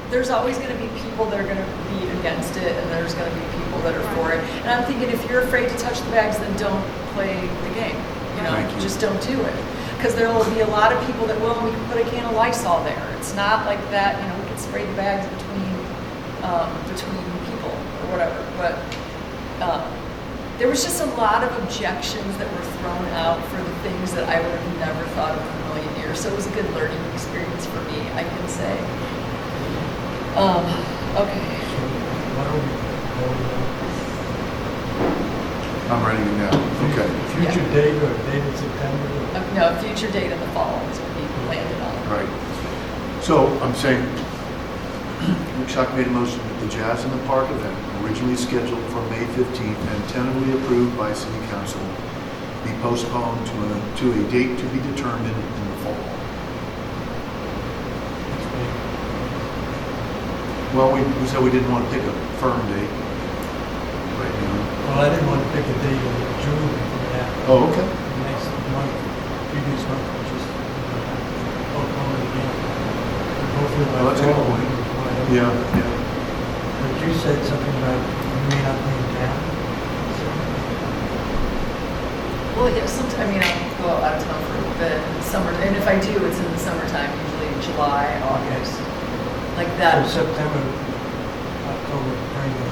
there's always going to be people that are going to be against it, and there's going to be people that are for it. And I'm thinking, if you're afraid to touch the bags, then don't play the game. You know, Thank you. just don't do it. Because there will be a lot of people that will, and we can put a can of Lysol there. It's not like that, you know, we can spray the bags between people or whatever. But there was just a lot of objections that were thrown out for the things that I would have never thought of in a million years. So it was a good learning experience for me, I can say. Okay. So why don't we hold I'm writing it down, okay. future date or date in September? No, future date in the fall is what we landed on. Right. So I'm saying, Rick Shock made a motion that the Jazz in the Park event, originally scheduled for May 15th and tentatively approved by City Council, be postponed to a date to be determined in the fall. Well, we said we didn't want to pick a firm date right now. Well, I didn't want to pick a date in June for that. Oh, okay. The next month, previous month, was just postpone it again. And hopefully by Well, that's a good fall, point. whatever. Yeah, yeah. But you said something about you may not be in town. Well, yeah, sometimes, I mean, I'll go out of town for the summer, and if I do, it's in the summertime, usually in July, August, like So that. September, October, during the,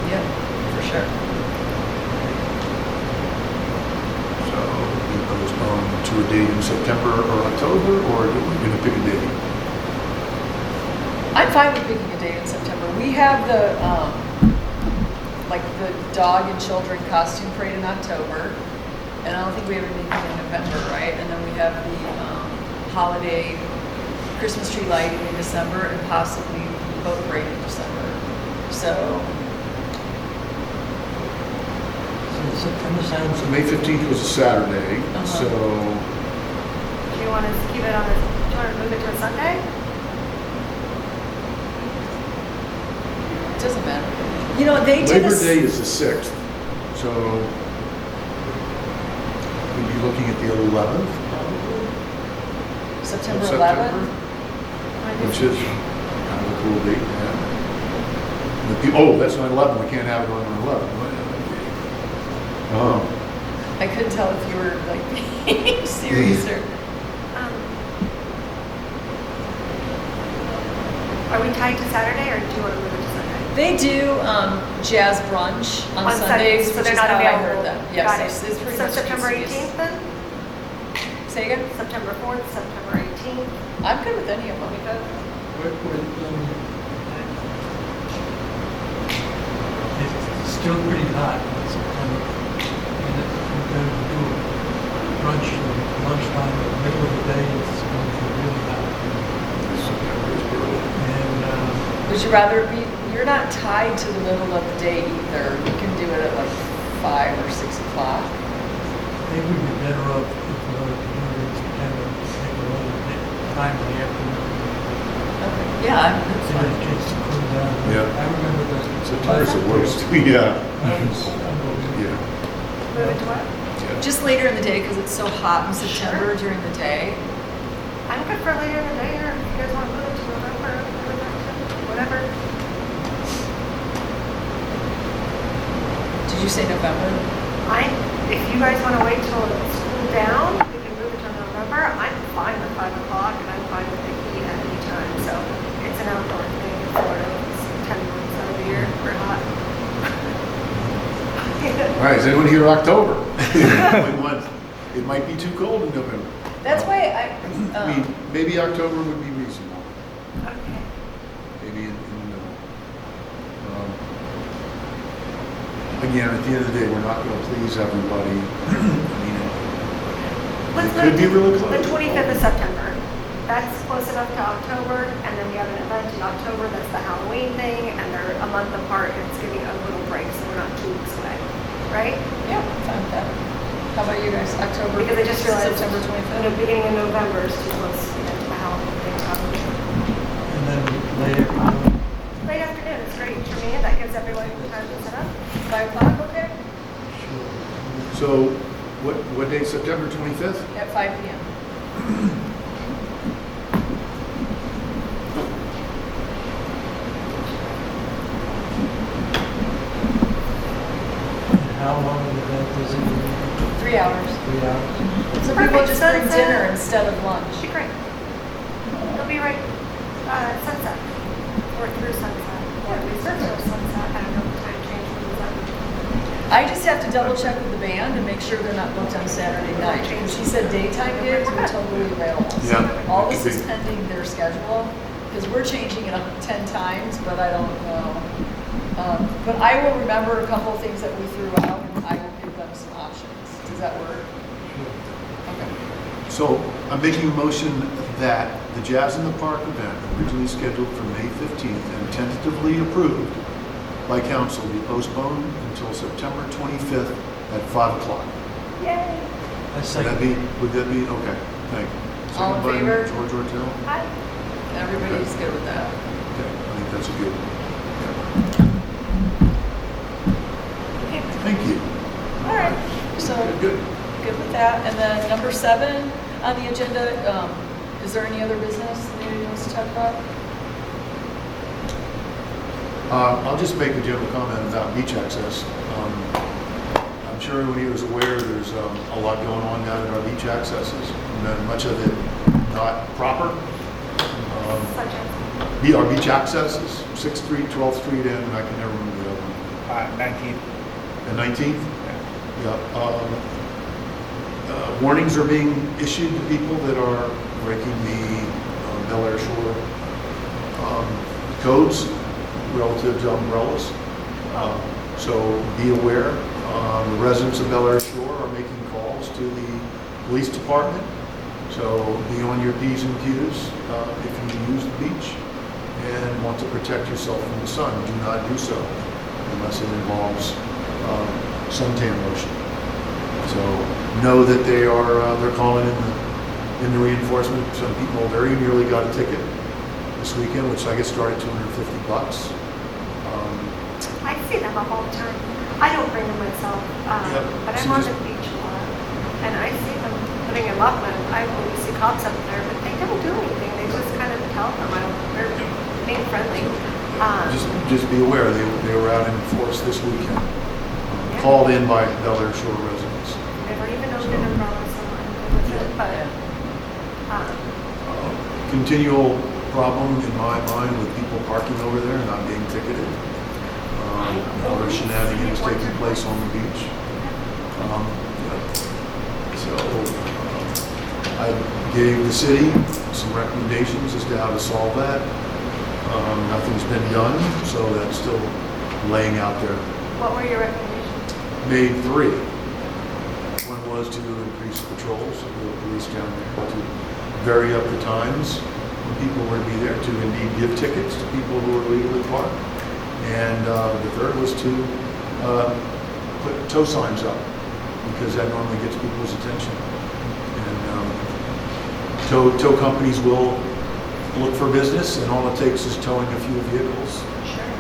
Yeah, for sure. So we postpone to a date in September or October, or are we going to pick a date? I'm fine with picking a date in September. We have the, like the dog and children costume parade in October. and I don't think we have anything in November, right? And then we have the holiday Christmas tree lighting in December and possibly boat parade in December. So, So September sounds, So May 15th was a Saturday, so Do you want to keep it on a, do you want to move it to a Sunday? it doesn't matter. You know, they did Labor this. Day is the 6th, so we'd be looking at the 11th, probably, September of 11th. which is kind of a cool date, yeah. Oh, that's not 11, we can't have it on 11. Oh, I couldn't tell if you were like being serious or. Are we tied to Saturday, or do you want to move it to Sunday? They do jazz brunch on Sundays, so which they're is not how I available. heard them. Got Yes, it. it's pretty So much September used to be- 18th then? Say again? September 4th, September 18th. I'm good with any of them. it's still pretty hot in September. And if we're going to do brunch lunchtime, in the middle of the day, it's going to be really hot. September is brutal. And, Would you rather be, you're not tied to the middle of the day either. You can do it at like 5 or 6 o'clock. They would be better off if we were to do it in September, take a little bit time in the afternoon. Okay. Yeah, that's Give it a fine. chance to cool down. Yeah. I remember the. September's the worst, yeah. That was unbelievable. Yeah, Move it to what? yeah. Just later in the day because it's so hot in September during the day. I'm good for later in the day, or if you guys want to move it to November, whatever. Did you say November? If you guys want to wait till it's cooled down, we can move it to November. I'm fine with 5 o'clock, and I'm fine with the heat at any time. So it's an outdoor thing in Florida. It's 10 months out of the year. We're hot. All right, is anyone here October? It might be too cold in November. That's why I mean, maybe October would be reasonable, Okay. maybe in the middle. Again, at the end of the day, we're not gonna please everybody. I mean, Let's it could be really close. The 25th of September. That's close enough to October, and then we have an event in October that's the Halloween thing, and they're a month apart, and it's giving a little break, so we're not 2 weeks away, right? yeah, I'm fine with that. How about you guys? October? Because I just realized September the 25th? beginning of November is too close to get to the Halloween thing, probably. And then late afternoon. Late afternoon is great for me, that gives everyone time to set up. 5 o'clock, okay? Sure. So, what day, September 25th? At 5 p.m. And how long an event is it? 3 hours. 3 hours? Some people Perfect, just bring sunset. dinner instead of lunch. Should be great. It'll be right, sunset, or through sunset, or at least until sunset, I don't know the time change from that. I just have to double check with the band and make sure they're not booked on Saturday night. Because she said daytime gigs were totally available. So Yeah. all this is pending their schedule, because we're changing it up 10 times, but I don't know. But I will remember a couple of things that we threw out, and I will give them some options. Does that work? Okay. So, I'm making a motion that the Jazz in the Park event, originally scheduled for May 15th and tentatively approved by council, be postponed until September 25th at 5 o'clock. Yay! I Would that be, okay, thank you. All in Second by favor? George Ortell? Hi. Everybody's good with that. Okay, I think that's a good, Okay. thank you. All right. So Good. good with that. And then number 7 on the agenda, is there any other business that anybody wants to talk about? I'll just make a general comment about beach access. I'm sure everyone here is aware there's a lot going on down at our beach accesses, and then much of it not proper. Such as, Our beach accesses, 6th Street, 12th Street, and I can never remember the other one. 19th. And 19th? Yeah. Warnings are being issued to people that are breaking the Bel Air Shore codes relative to umbrellas. So be aware. The residents of Bel Air Shore are making calls to the police department. So be on your P's and Q's if you use the beach and want to protect yourself from the sun. Do not do so unless it involves suntan lotion. So know that they're calling in the reinforcement. Some people very nearly got a ticket this weekend, which I guess started $250. I see them up all the time. I don't bring them myself, Yep. but So I'm on just- the beach a lot, and I see them putting them up, and I always see cops up there, but they don't do anything. They just kind of tell them, they're being friendly. Just be aware, they were out in force this weekend, Yeah. called in by Bel Air Shore residents. Never even owned an umbrella, so I'm good with it, but, Continual problem in my mind with people parking over there and not being ticketed. Other shenanigans taking place on the beach. So I gave the city some recommendations as to how to solve that. Nothing's been done, so that's still laying out there. what were your recommendations? Made three. One was to increase patrols of the police down there, to vary up the times when people were to be there, to indeed give tickets to people who are legally parked. And the third was to put tow signs up, because that normally gets people's attention. And tow companies will look for business, and all it takes is towing a few vehicles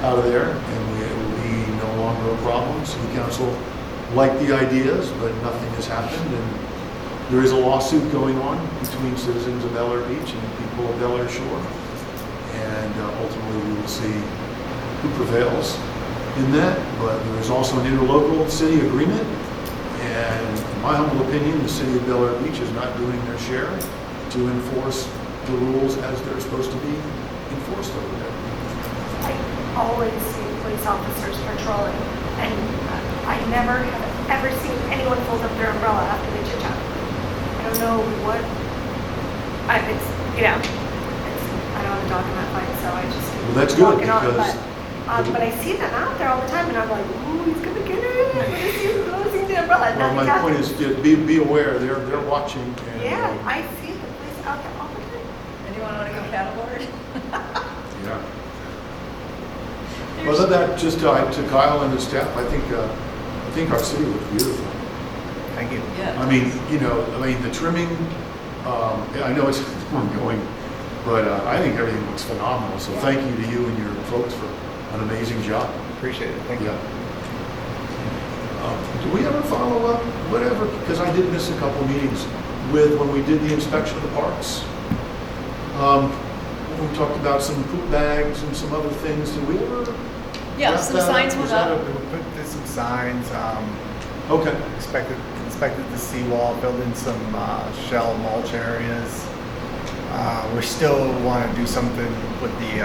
out of there, and it will be no longer a problem. City Council liked the ideas, but nothing has happened, and there is a lawsuit going on between citizens of Bel Air Beach and people of Bel Air Shore, and ultimately we will see who prevails in that. But there is also an interlocal city agreement, and in my humble opinion, the city of Bel Air Beach is not doing their share to enforce the rules as they're supposed to be enforced over there. I always see police officers patrolling, and I never have ever seen anyone fold up their umbrella after they chit chat. I don't know what, I don't have a dog in that fight, so I just Well, that's good, walk it on, because- but I see them out there all the time, and I'm like, ooh, he's gonna get it. What is he closing the umbrella? Well, Nothing my point happens. is just be aware, they're watching. And, Yeah, I see the police out there all the time. Anyone want to go paddleboard? Yeah. Well, that just to Kyle and his staff, I think our city looks beautiful. Thank you. Yeah. I mean, the trimming, I know it's ongoing, but I think everything looks phenomenal. So thank you to you and your folks for an amazing job. Appreciate it. Thank you. Yeah. Do we ever follow up, whatever, because I did miss a couple meetings with when we did the inspection of the parks? We talked about some poop bags and some other things. Did we ever? Yeah, wrap some that signs Was went that up. We put some signs, Okay. inspected the seawall, built in some shell mulch areas. We still want to do something with the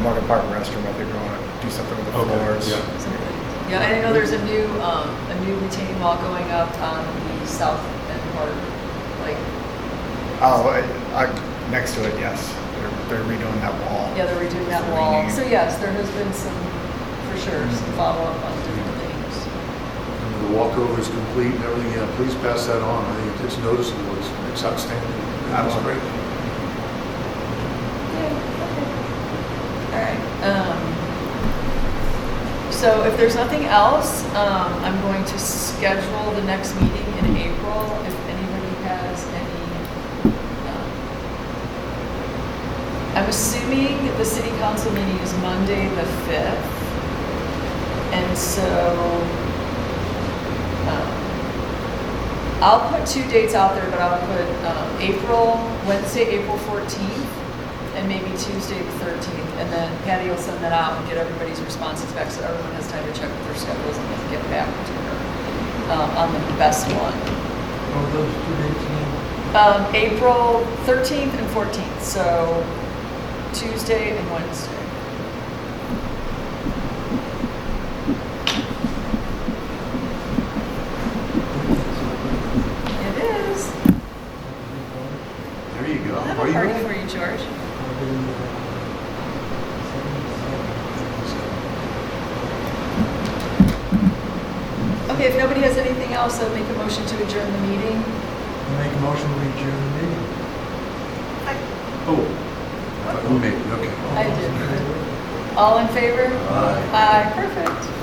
Morgan Park restroom. I think we want to do something with the Okay, floors. yeah. Yeah, and I know there's a new retaining wall going up on the south end part, like, Oh, next to it, yes. They're redoing that wall. yeah, they're redoing that wall. So yes, there has been some, for sure, some follow-up on different things. And the walkover is complete and everything. Yeah, please pass that on. I think it's noticeable. It's outstanding. I It's will. great. All right. So if there's nothing else, I'm going to schedule the next meeting in April. If anybody has any, I'm assuming the city council meeting is Monday the 5th. And so I'll put two dates out there, but I'll put Wednesday, April 14th, and maybe Tuesday the 13th. And then Patty will send that out and get everybody's responses back so everyone has time to check with their schedules and they can get back to her on the best one. What were those 2 dates again? April 13th and 14th, so Tuesday and Wednesday. It is. There you go. We'll have Are a you party going? for you, George. Okay, if nobody has anything else, I'll make a motion to adjourn the meeting. I make a motion to adjourn the meeting. Oh, who made it? Okay. I did. All in favor? Aye. Aye, perfect.